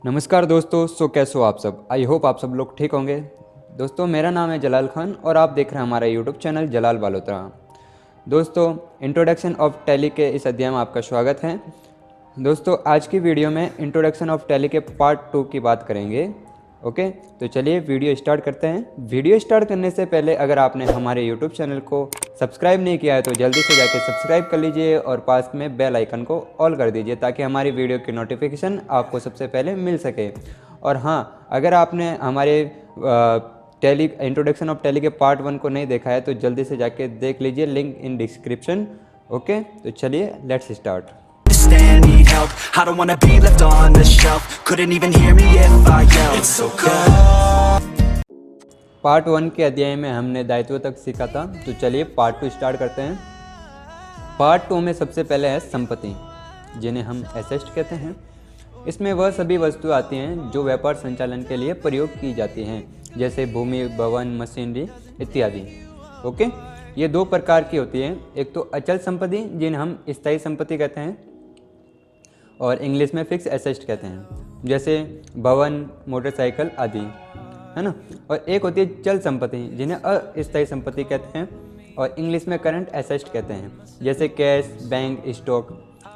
नमस्कार दोस्तों, कैसे हो आप सब। आई होप आप सब लोग ठीक होंगे। दोस्तों, मेरा नाम है जलाल खान और आप देख रहे हैं हमारा यूट्यूब चैनल जलाल बालोत्रा। दोस्तों, इंट्रोडक्शन ऑफ टैली के इस अध्याय में आपका स्वागत है। दोस्तों, आज की वीडियो में इंट्रोडक्शन ऑफ टैली के पार्ट 2 की बात करेंगे। ओके, तो चलिए वीडियो स्टार्ट करते हैं। वीडियो स्टार्ट करने से पहले अगर आपने हमारे यूट्यूब चैनल को सब्सक्राइब नहीं किया है तो जल्दी से जाके सब्सक्राइब कर लीजिए और पास में बेल आइकन को ऑल कर दीजिए ताकि हमारी वीडियो की नोटिफिकेशन आपको सबसे पहले मिल सके। और हाँ, अगर आपने हमारे टैली इंट्रोडक्शन ऑफ टैली के पार्ट 1 को नहीं देखा है तो जल्दी से जाके देख लीजिए, लिंक इन डिस्क्रिप्शन। ओके, तो चलिए let's start. Need help. I don't wanna be left on the shelf. Couldn't even hear me if I yelled. It's so cold. Part 1 के अध्याय में हमने दायित्व तक सीखा था, तो चलिए पार्ट 2 स्टार्ट करते हैं। पार्ट 2 में सबसे पहले है संपत्ति, जिन्हें हम एसेट कहते हैं। इसमें वह सभी वस्तुएं आती हैं जो व्यापार संचालन के लिए प्रयोग की जाती हैं, जैसे भूमि, भवन, मशीनरी इत्यादि। ओके, ये दो प्रकार की होती हैं। एक तो अचल संपत्ति, जिन्हें हम स्थायी संपत्ति कहते हैं और इंग्लिश में फिक्स एसेट कहते हैं, जैसे भवन, मोटरसाइकिल आदि, है ना। और एक होती है चल संपत्ति, जिन्हें अस्थायी संपत्ति कहते हैं और इंग्लिश में करंट एसेट कहते हैं, जैसे कैश, बैंक, स्टॉक।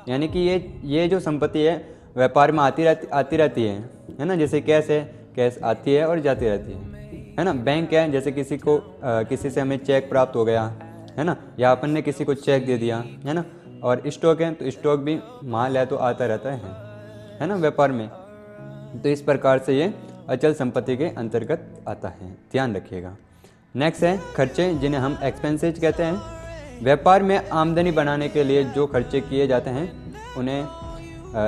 यानी कि ये जो संपत्ति है व्यापार में आती रहती है ना। जैसे कैश है, कैश आती है और जाती रहती है ना। बैंक है, जैसे किसी से हमें चेक प्राप्त हो गया है ना, या अपन ने किसी को चेक दे दिया है ना। और स्टॉक है, तो स्टॉक भी माल है तो आता रहता है ना व्यापार में। तो इस प्रकार से ये अचल संपत्ति के अंतर्गत आता है, ध्यान रखिएगा। नेक्स्ट है खर्चे, जिन्हें हम एक्सपेंसेज कहते हैं। व्यापार में आमदनी बनाने के लिए जो खर्चे किए जाते हैं उन्हें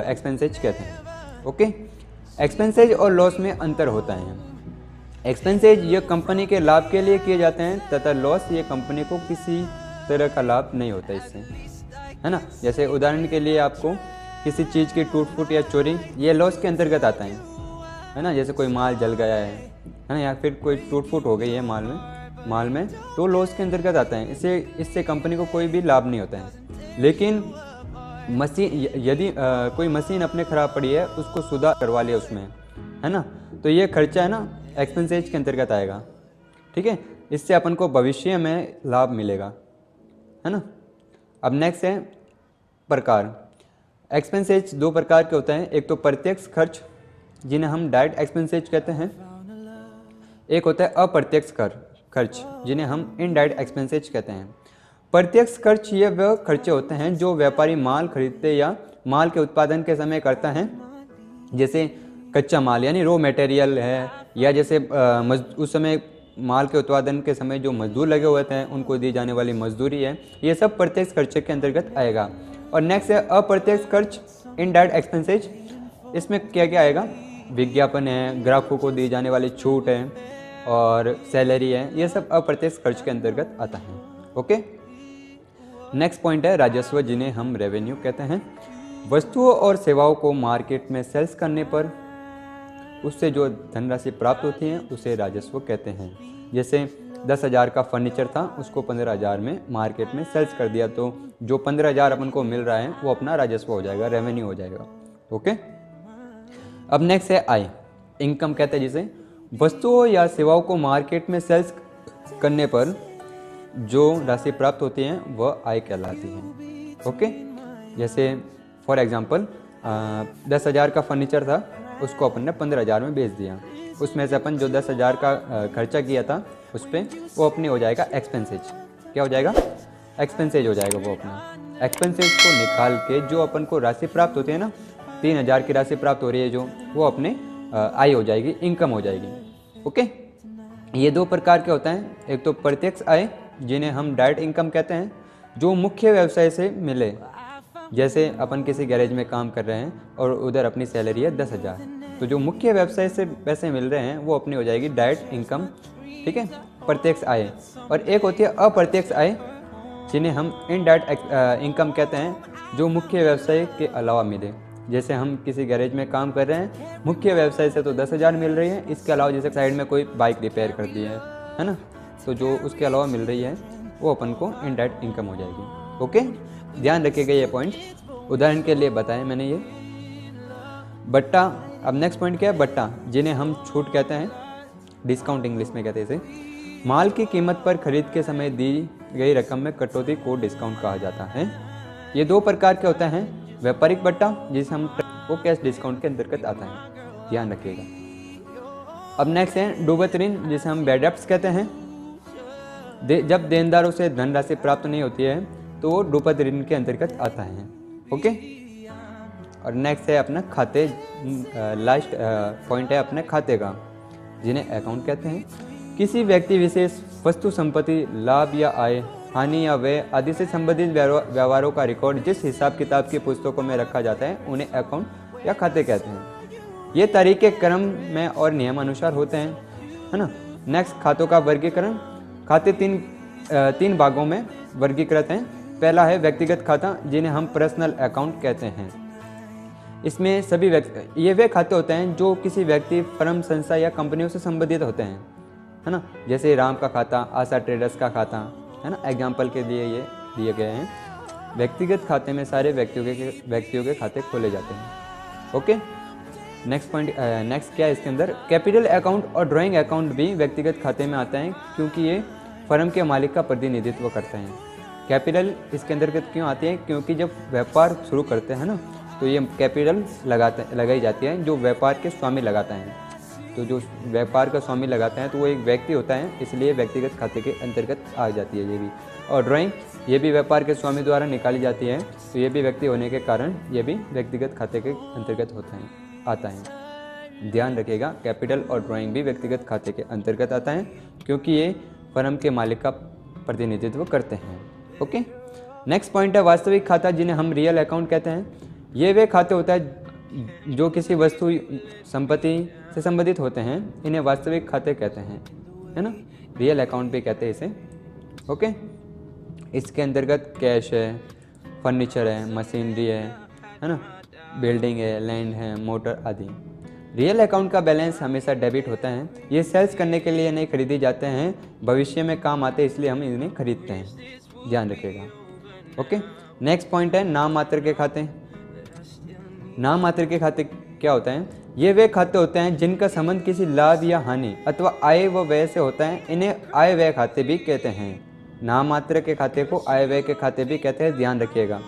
एक्सपेंसेज कहते हैं। ओके, एक्सपेंसेज और लॉस में अंतर होता है। एक्सपेंसेज ये कंपनी के लाभ के लिए किए जाते हैं तथा लॉस ये कंपनी को किसी तरह का लाभ नहीं होता इससे, है ना। जैसे उदाहरण के लिए आपको किसी चीज़ की टूट फूट या चोरी, ये लॉस के अंतर्गत आता है ना। जैसे कोई माल जल गया है ना, या फिर कोई टूट फूट हो गई है माल में, तो लॉस के अंतर्गत आता है। इससे कंपनी को कोई भी लाभ नहीं होता है। लेकिन यदि कोई मशीन अपने ख़राब पड़ी है, उसको सुधार करवा लिया उसमें, है ना, तो ये खर्चा है ना एक्सपेंसेज के अंतर्गत आएगा। ठीक है, इससे अपन को भविष्य में लाभ मिलेगा, है ना। अब नेक्स्ट है प्रकार। एक्सपेंसेज दो प्रकार के होते हैं। एक तो प्रत्यक्ष खर्च, जिन्हें हम डायरेक्ट एक्सपेंसेज कहते हैं। एक होता है अप्रत्यक्ष खर्च, जिन्हें हम इनडायरेक्ट एक्सपेंसेज कहते हैं। प्रत्यक्ष खर्च ये वह खर्चे होते हैं जो व्यापारी माल खरीदते या माल के उत्पादन के समय करता है, जैसे कच्चा माल यानी रॉ मटेरियल है, या जैसे उस समय माल के उत्पादन के समय जो मजदूर लगे हुए थे उनको दी जाने वाली मजदूरी है, ये सब प्रत्यक्ष खर्चे के अंतर्गत आएगा। और नेक्स्ट है अप्रत्यक्ष खर्च, इनडायरेक्ट एक्सपेंसेज। इसमें क्या क्या आएगा? विज्ञापन है, ग्राहकों को दी जाने वाली छूट है और सैलरी है, ये सब अप्रत्यक्ष खर्च के अंतर्गत आता है। ओके, नेक्स्ट पॉइंट है राजस्व, जिन्हें हम रेवेन्यू कहते हैं। वस्तुओं और सेवाओं को मार्केट में सेल्स करने पर उससे जो धनराशि प्राप्त होती है उसे राजस्व कहते हैं। जैसे 10,000 का फर्नीचर था, उसको 15,000 में मार्केट में सेल्स कर दिया, तो जो 15,000 अपन को मिल रहा है वो अपना राजस्व हो जाएगा, रेवेन्यू हो जाएगा। ओके, अब नेक्स्ट है आय, इनकम कहते हैं, जिसे वस्तुओं या सेवाओं को मार्केट में सेल्स करने पर जो राशि प्राप्त होती है वह आय कहलाती है। ओके, जैसे फॉर एग्जांपल 10,000 का फर्नीचर था, उसको अपन ने 15,000 में बेच दिया। उसमें से अपन जो 10,000 का खर्चा किया था उस पर वो अपनी हो जाएगा एक्सपेंसेज। क्या हो जाएगा? एक्सपेंसेज हो जाएगा। वो अपना एक्सपेंसेज को निकाल के जो अपन को राशि प्राप्त होती है ना, 3,000 की राशि प्राप्त हो रही है जो, वो अपने आय हो जाएगी, इनकम हो जाएगी। ओके, ये दो प्रकार के होते हैं। एक तो प्रत्यक्ष आय, जिन्हें हम डायरेक्ट इनकम कहते हैं, जो मुख्य व्यवसाय से मिले। जैसे अपन किसी गैरेज में काम कर रहे हैं और उधर अपनी सैलरी है 10,000, तो जो मुख्य व्यवसाय से पैसे मिल रहे हैं वो अपनी हो जाएगी डायरेक्ट इनकम। ठीक है, प्रत्यक्ष आय। और एक होती है अप्रत्यक्ष आय, जिन्हें हम इनडायरेक्ट इनकम कहते हैं, जो मुख्य व्यवसाय के अलावा मिले। जैसे हम किसी गैरेज में काम कर रहे हैं, मुख्य व्यवसाय से तो 10,000 मिल रही है, इसके अलावा जैसे साइड में कोई बाइक रिपेयर कर दी है ना, तो जो उसके अलावा मिल रही है वो अपन को इनडायरेक्ट इनकम हो जाएगी। ओके, ध्यान रखिएगा ये पॉइंट। उदाहरण के लिए बताएं मैंने ये, भट्टा अब नेक्स्ट पॉइंट क्या है, बट्टा, जिन्हें हम छूट कहते हैं, डिस्काउंट इंग्लिश में कहते हैं इसे। माल की कीमत पर खरीद के समय दी गई रकम में कटौती को डिस्काउंट कहा जाता है। ये दो प्रकार के होते हैं, व्यापारिक बट्टा जिसे हम वो कैश डिस्काउंट के अंतर्गत आता है, ध्यान रखिएगा। अब नेक्स्ट है डूबत ऋण, जिसे हम बैड डेब्ट्स कहते हैं। जब देनदारों से धनराशि प्राप्त नहीं होती है तो वो डूबत ऋण के अंतर्गत आता है। ओके, और नेक्स्ट है अपना खाते, लास्ट पॉइंट है अपने खाते का, जिन्हें अकाउंट कहते हैं। किसी व्यक्ति विशेष वस्तु संपत्ति, लाभ या आय, हानि या व्यय आदि से संबंधित व्यवहारों का रिकॉर्ड जिस हिसाब किताब की पुस्तकों में रखा जाता है उन्हें अकाउंट या खाते कहते हैं। ये तरीके क्रम में और नियम अनुसार होते हैं, है ना। नेक्स्ट, खातों का वर्गीकरण। खाते तीन भागों में वर्गीकृत हैं। पहला है व्यक्तिगत खाता, जिन्हें हम पर्सनल अकाउंट कहते हैं। इसमें सभी ये वे खाते होते हैं जो किसी व्यक्ति, फर्म, संस्था या कंपनियों से संबंधित होते हैं, है ना। जैसे राम का खाता, आशा ट्रेडर्स का खाता, है ना, एग्जाम्पल के लिए ये दिए गए हैं। व्यक्तिगत खाते में सारे व्यक्तियों के खाते खोले जाते हैं। ओके, नेक्स्ट पॉइंट, नेक्स्ट क्या है इसके अंदर, कैपिटल अकाउंट और ड्राइंग अकाउंट भी व्यक्तिगत खाते में आते हैं, क्योंकि ये फर्म के मालिक का प्रतिनिधित्व करते हैं। कैपिटल इसके अंतर्गत क्यों आती है, क्योंकि जब व्यापार शुरू करते हैं ना तो ये कैपिटल लगाई जाती है जो व्यापार के स्वामी लगाता है। तो जो व्यापार का स्वामी लगाता है तो वो एक व्यक्ति होता है, इसलिए व्यक्तिगत खाते के अंतर्गत आ जाती है ये भी। और ड्राइंग, ये भी व्यापार के स्वामी द्वारा निकाली जाती है, तो ये भी व्यक्ति होने के कारण ये भी व्यक्तिगत खाते के अंतर्गत आता है। ध्यान रखिएगा, कैपिटल और ड्राइंग भी व्यक्तिगत खाते के अंतर्गत आता है, क्योंकि ये फर्म के मालिक का प्रतिनिधित्व करते हैं। ओके, नेक्स्ट पॉइंट है वास्तविक खाता, जिन्हें हम रियल अकाउंट कहते हैं। ये वे खाते होता है जो किसी वस्तु, संपत्ति से संबंधित होते हैं, इन्हें वास्तविक खाते कहते हैं, है ना। रियल अकाउंट भी कहते हैं इसे। ओके, इसके अंतर्गत कैश है, फर्नीचर है, मशीनरी है ना, बिल्डिंग है, लैंड है, मोटर आदि। रियल अकाउंट का बैलेंस हमेशा डेबिट होता है। ये सेल्स करने के लिए नहीं खरीदे जाते हैं, भविष्य में काम आते हैं, इसलिए हम इन्हें खरीदते हैं, ध्यान रखिएगा। ओके, नेक्स्ट पॉइंट है नाम मात्र के खाते। नाम मात्र के खाते क्या होता है, ये वे खाते होते हैं जिनका संबंध किसी लाभ या हानि अथवा आय व व्यय से होता है, इन्हें आय व्यय खाते भी कहते हैं। नाम मात्र के खाते को आय व्यय के खाते भी कहते हैं, ध्यान रखिएगा,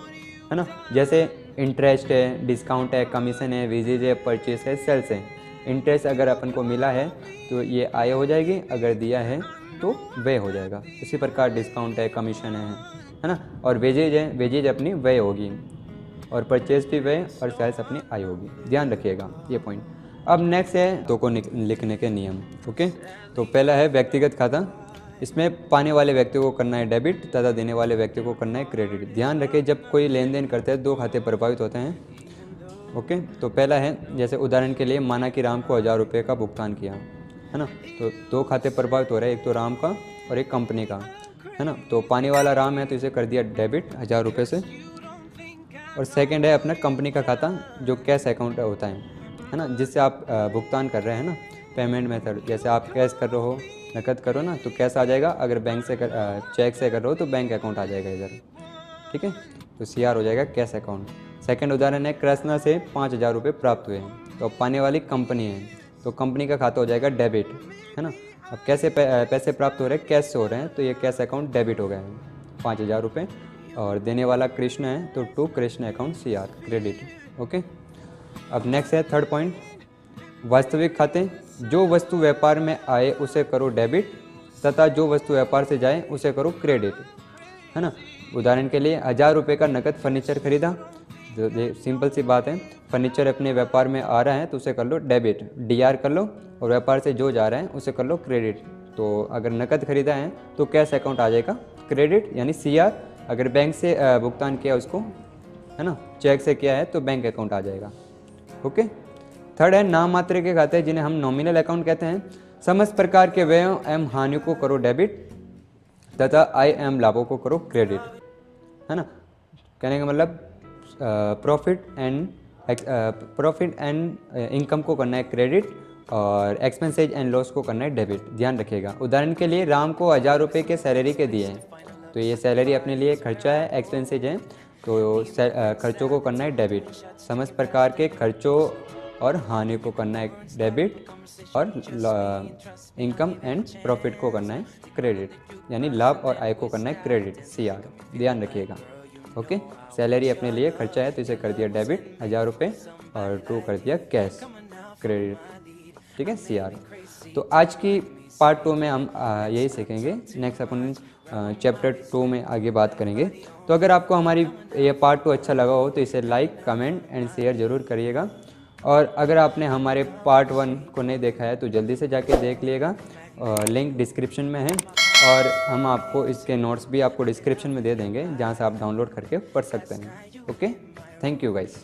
है ना। जैसे इंटरेस्ट है, डिस्काउंट है, कमीशन है, वेजेज है, परचेस है, सेल्स है। इंटरेस्ट अगर अपन को मिला है तो ये आय हो जाएगी, अगर दिया है तो व्यय हो जाएगा। इसी प्रकार डिस्काउंट है, कमीशन है ना, और वेजेज है, वेजेज अपनी व्यय होगी, और परचेज भी व्यय, और सेल्स अपनी आय होगी, ध्यान रखिएगा ये पॉइंट। अब नेक्स्ट है तो को लिखने के नियम। ओके, तो पहला है व्यक्तिगत खाता, इसमें पाने वाले व्यक्ति को करना है डेबिट तथा देने वाले व्यक्ति को करना है क्रेडिट। ध्यान रखें, जब कोई लेन देन करते हैं दो खाते प्रभावित होते हैं। ओके, तो पहला है, जैसे उदाहरण के लिए माना कि राम को 1000 रुपये का भुगतान किया, है ना, तो दो खाते प्रभावित हो रहे हैं, एक तो राम का और एक कंपनी का, है ना। तो पाने वाला राम है तो इसे कर दिया डेबिट 1000 रुपये से। और सेकंड है अपना कंपनी का खाता, जो कैश अकाउंट होता है ना, जिससे आप भुगतान कर रहे हैं ना, पेमेंट मेथड, जैसे आप कैश कर रहे हो, नकद करो ना तो कैश आ जाएगा, अगर बैंक से चेक से कर रहे हो तो बैंक अकाउंट आ जाएगा इधर, ठीक है, तो CR हो जाएगा कैश अकाउंट। सेकंड उदाहरण है, कृष्णा से 5000 रुपये प्राप्त हुए हैं, तो पाने वाली कंपनी है तो कंपनी का खाता हो जाएगा डेबिट, है ना। अब कैसे पैसे प्राप्त हो रहे हैं, कैश से हो रहे हैं, तो ये कैश अकाउंट डेबिट हो गया है 5000 रुपये, और देने वाला कृष्ण है तो to Krishna account CR credit. Okay, अब नेक्स्ट है थर्ड पॉइंट, वास्तविक खाते, जो वस्तु व्यापार में आए उसे करो डेबिट तथा जो वस्तु व्यापार से जाए उसे करो क्रेडिट, है ना। उदाहरण के लिए 1000 रुपये का नकद फर्नीचर खरीदा, तो सिंपल सी बात है, फर्नीचर अपने व्यापार में आ रहा है तो उसे कर लो डेबिट, DR कर लो, और व्यापार से जो जा रहा है उसे कर लो क्रेडिट। तो अगर नकद खरीदा है तो कैश अकाउंट आ जाएगा क्रेडिट यानी CR, अगर बैंक से भुगतान किया उसको, है ना, चेक से किया है तो बैंक अकाउंट आ जाएगा। ओके, थर्ड है नाम मात्र के खाते, जिन्हें हम नॉमिनल अकाउंट कहते हैं। समस्त प्रकार के व्ययों एवं हानियों को करो डेबिट तथा आय एवं लाभों को करो क्रेडिट, है ना। कहने का मतलब प्रॉफिट एंड इनकम को करना है क्रेडिट, और एक्सपेंसेज एंड लॉस को करना है डेबिट, ध्यान रखिएगा। उदाहरण के लिए राम को 1000 रुपये के सैलरी के दिए हैं, तो ये सैलरी अपने लिए खर्चा है, एक्सपेंसेज है, तो खर्चों को करना है डेबिट। समस्त प्रकार के खर्चों और हानि को करना है डेबिट, और इनकम एंड प्रॉफिट को करना है क्रेडिट, यानी लाभ और आय को करना है क्रेडिट, CR, ध्यान रखिएगा। ओके, सैलरी अपने लिए खर्चा है तो इसे कर दिया डेबिट 1000 रुपये, और 2 कर दिया कैश क्रेडिट, ठीक है, CR। तो आज की पार्ट 2 में हम यही सीखेंगे। नेक्स्ट अपन चैप्टर 2 में आगे बात करेंगे। तो अगर आपको हमारी ये पार्ट 2 अच्छा लगा हो तो इसे लाइक, कमेंट एंड शेयर ज़रूर करिएगा। और अगर आपने हमारे पार्ट 1 को नहीं देखा है तो जल्दी से जाके देख लिएगा, लिंक डिस्क्रिप्शन में है, और हम आपको इसके नोट्स भी आपको डिस्क्रिप्शन में दे देंगे, जहाँ से आप डाउनलोड करके पढ़ सकते हैं। Okay, thank you guys.